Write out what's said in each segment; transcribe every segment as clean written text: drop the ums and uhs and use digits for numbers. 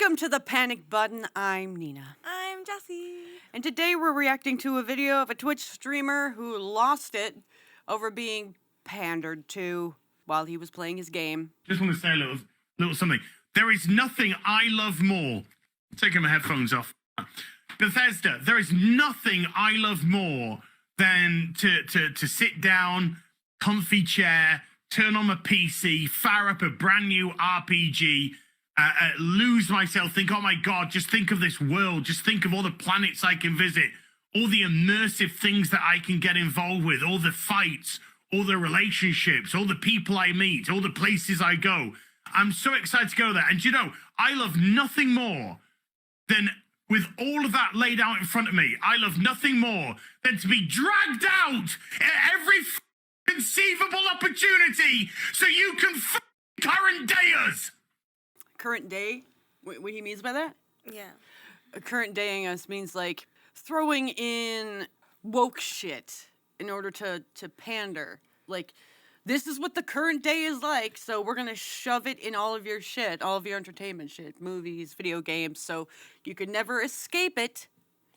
Welcome to the Panic Button. I'm Nina. I'm Jessie. And today we're reacting to a video of a Twitch streamer who lost it over being pandered to while he was playing his game. Just want to say a little something. There is nothing I love more. Taking my headphones off. Bethesda, there is nothing I love more than to sit down, comfy chair, turn on my PC, fire up a brand new RPG, lose myself, think, oh my God, just think of this world, just think of all the planets I can visit, all the immersive things that I can get involved with, all the fights, all the relationships, all the people I meet, all the places I go. I'm so excited to go there. And you know, I love nothing more than, with all of that laid out in front of me, I love nothing more than to be dragged out at every conceivable opportunity so you can current dayers. Current day? What he means by that? Yeah. Current daying us means like throwing in woke shit in order to pander. Like, this is what the current day is like, so we're gonna shove it in all of your shit, all of your entertainment shit, movies, video games, so you can never escape it.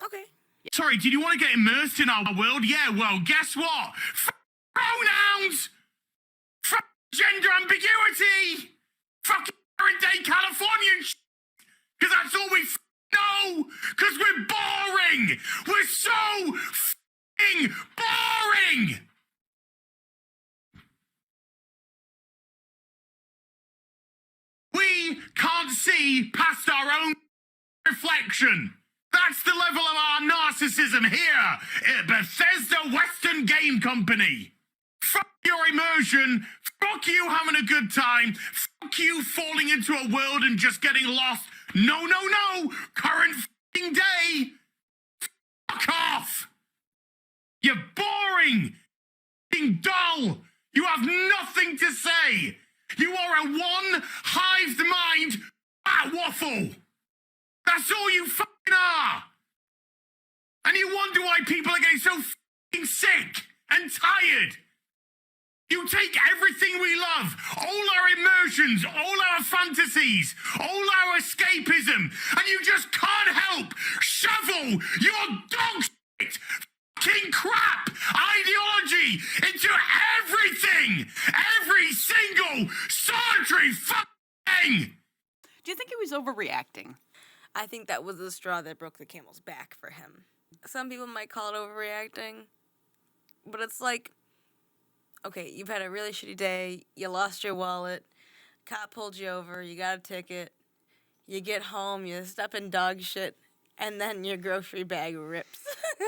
Okay. Sorry, did you want to get immersed in our world? Yeah, well, guess what? Pronouns! Gender ambiguity! Fucking current day Californian shit! Because that's all we know! Because we're boring! We're so f***ing boring! We can't see past our own reflection. That's the level of our narcissism here at Bethesda Western Game Company. Fuck your immersion. Fuck you having a good time. Fuck you falling into a world and just getting lost. No, no, no. Current f***ing day. Fuck off. You're boring. F***ing dull. You have nothing to say. You are a one-hived mind waffle. That's all you fucking are. And you wonder why people are getting so fucking sick and tired. You take everything we love, all our immersions, all our fantasies, all our escapism, and you just can't help shovel your dog shit fucking crap ideology into everything, every single solitary fucking thing. Do you think he was overreacting? I think that was the straw that broke the camel's back for him. Some people might call it overreacting, but it's like, okay, you've had a really shitty day, you lost your wallet, cop pulled you over, you got a ticket, you get home, you step in dog shit, and then your grocery bag rips.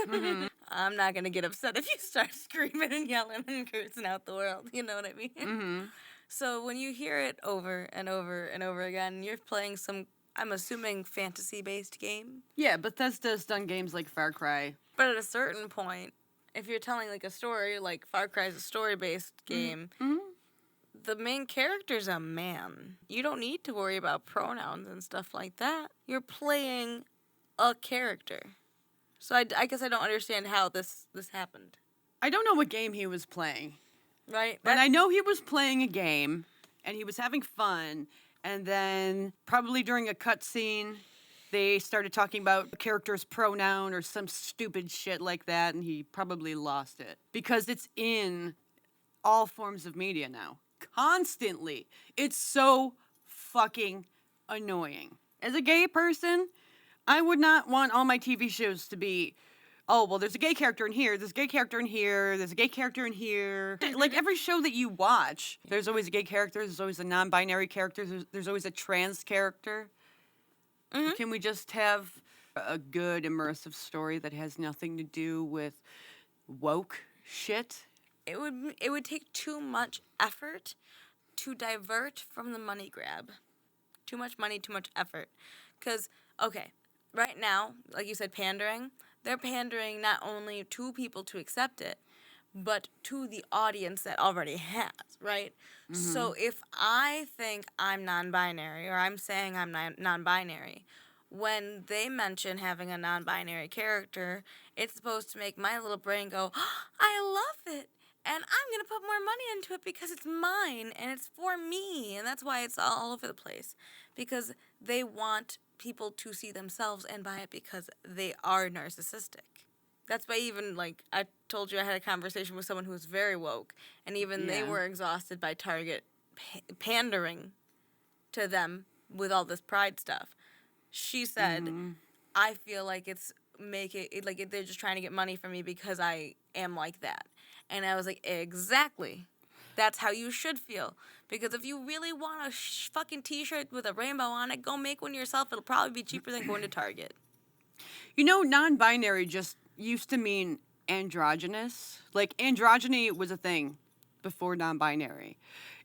Mm-hmm. I'm not going to get upset if you start screaming and yelling and cursing out the world, you know what I mean? Mm-hmm. So when you hear it over and over and over again, you're playing some, I'm assuming, fantasy-based game. Yeah, Bethesda's done games like Far Cry. But at a certain point, if you're telling like a story, like Far Cry's a story-based game, Mm-hmm. the main character's a man. You don't need to worry about pronouns and stuff like that. You're playing a character. So I guess I don't understand how this happened. I don't know what game he was playing. Right? But I know he was playing a game, and he was having fun, and then probably during a cutscene, they started talking about a character's pronoun or some stupid shit like that, and he probably lost it. Because it's in all forms of media now. Constantly. It's so fucking annoying. As a gay person, I would not want all my TV shows to be, oh, well, there's a gay character in here, there's a gay character in here, there's a gay character in here. Like, every show that you watch, there's always a gay character, there's always a non-binary character, there's always a trans character. Mm-hmm. Can we just have a good, immersive story that has nothing to do with woke shit? It would take too much effort to divert from the money grab. Too much money, too much effort. Because, okay, right now, like you said, pandering, they're pandering not only to people to accept it, but to the audience that already has, right? Mm-hmm. So if I think I'm non-binary, or I'm saying I'm non-binary, when they mention having a non-binary character, it's supposed to make my little brain go, oh, I love it, and I'm going to put more money into it because it's mine, and it's for me, and that's why it's all over the place, because they want people to see themselves and buy it because they are narcissistic. That's why even, like, I told you I had a conversation with someone who was very woke, and even they Yeah. were exhausted by Target pandering to them with all this pride stuff. She said, I feel like they're just trying to get money from me because I am like that. And I was like, exactly. That's how you should feel. Because if you really want a fucking t-shirt with a rainbow on it, go make one yourself. It'll probably be cheaper than going to Target. You know, non-binary just used to mean androgynous. Like, androgyny was a thing before non-binary.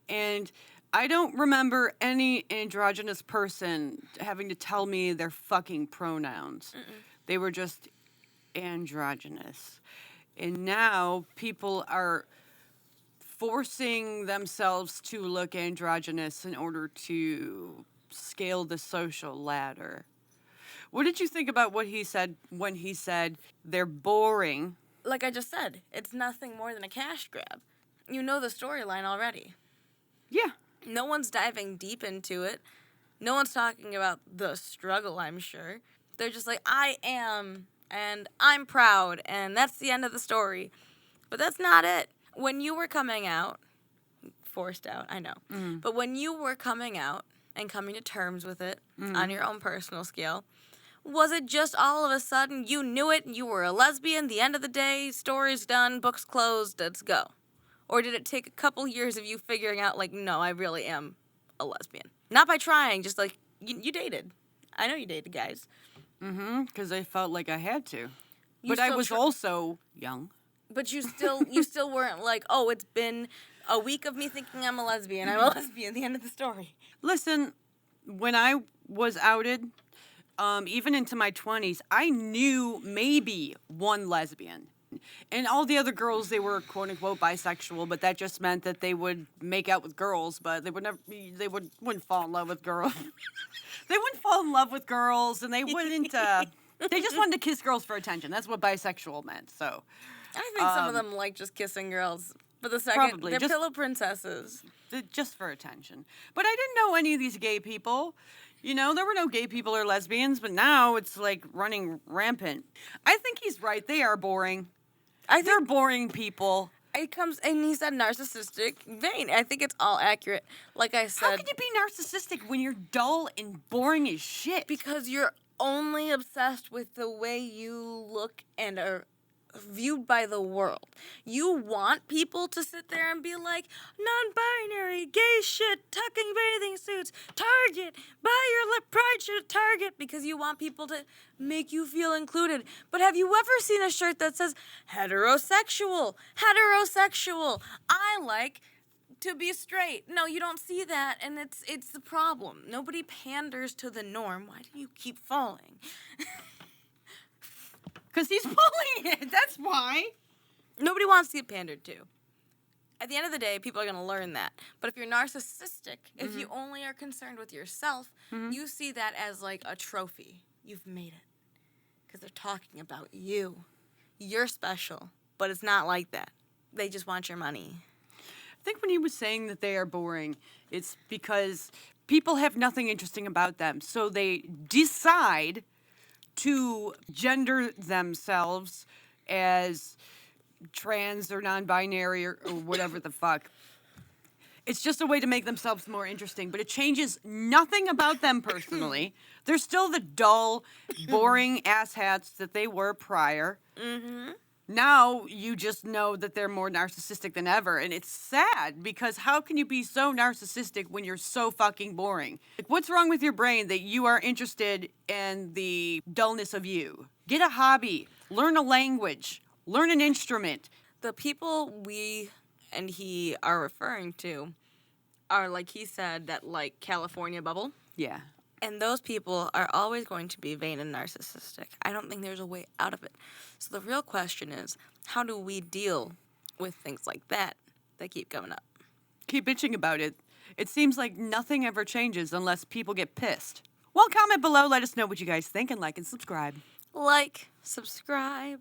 And I don't remember any androgynous person having to tell me their fucking pronouns. They were just androgynous. And now people are forcing themselves to look androgynous in order to scale the social ladder. What did you think about what he said when he said they're boring? Like I just said, it's nothing more than a cash grab. You know the storyline already. Yeah. No one's diving deep into it. No one's talking about the struggle, I'm sure. They're just like, I am, and I'm proud, and that's the end of the story. But that's not it. When you were coming out, forced out, I know, but when you were coming out and coming to terms with it on your own personal scale, was it just all of a sudden you knew it, you were a lesbian, the end of the day, story's done, book's closed, let's go? Or did it take a couple years of you figuring out, like, no, I really am a lesbian? Not by trying, just like, you dated. I know you dated guys. Because I felt like I had to. You But I still was also young. But you still weren't like, oh, it's been a week of me thinking I'm a lesbian. I'm a lesbian. The end of the story. Listen, when I was outed, even into my 20s, I knew maybe one lesbian. And all the other girls, they were quote unquote bisexual, but that just meant that they would make out with girls, but they would never, wouldn't fall in love with girls. They wouldn't fall in love with girls, and they wouldn't. They just wanted to kiss girls for attention. That's what bisexual meant. So I think some of them like just kissing girls. But the second, Probably, they're just- pillow princesses. just for attention. But I didn't know any of these gay people. You know, there were no gay people or lesbians, but now it's like running rampant. I think he's right. They are boring. They're boring people. It comes, and he said narcissistic, vain. I think it's all accurate. Like I said, How can you be narcissistic when you're dull and boring as shit? because you're only obsessed with the way you look and are viewed by the world. You want people to sit there and be like, non-binary, gay shit, tucking bathing suits, Target, buy your pride shirt at Target, because you want people to make you feel included. But have you ever seen a shirt that says heterosexual, I like to be straight? No, you don't see that, and it's the problem. Nobody panders to the norm. Why do you keep falling? Because he's bullying it. That's why. Nobody wants to get pandered to. At the end of the day, people are going to learn that. But if you're narcissistic, if you only are concerned with yourself, you see that as like a trophy. You've made it. Because they're talking about you. You're special. But it's not like that. They just want your money. I think when he was saying that they are boring, it's because people have nothing interesting about them. So they decide to gender themselves as trans or non-binary or whatever the fuck. It's just a way to make themselves more interesting, but it changes nothing about them personally. They're still the dull, boring asshats that they were prior. Now you just know that they're more narcissistic than ever, and it's sad because how can you be so narcissistic when you're so fucking boring? Like, what's wrong with your brain that you are interested in the dullness of you? Get a hobby, learn a language, learn an instrument. The people we and he are referring to are, like he said, that like California bubble. Yeah. And those people are always going to be vain and narcissistic. I don't think there's a way out of it. So the real question is, how do we deal with things like that keep coming up? Keep bitching about it. It seems like nothing ever changes unless people get pissed. Well, comment below, let us know what you guys think, and like and subscribe. Like, subscribe.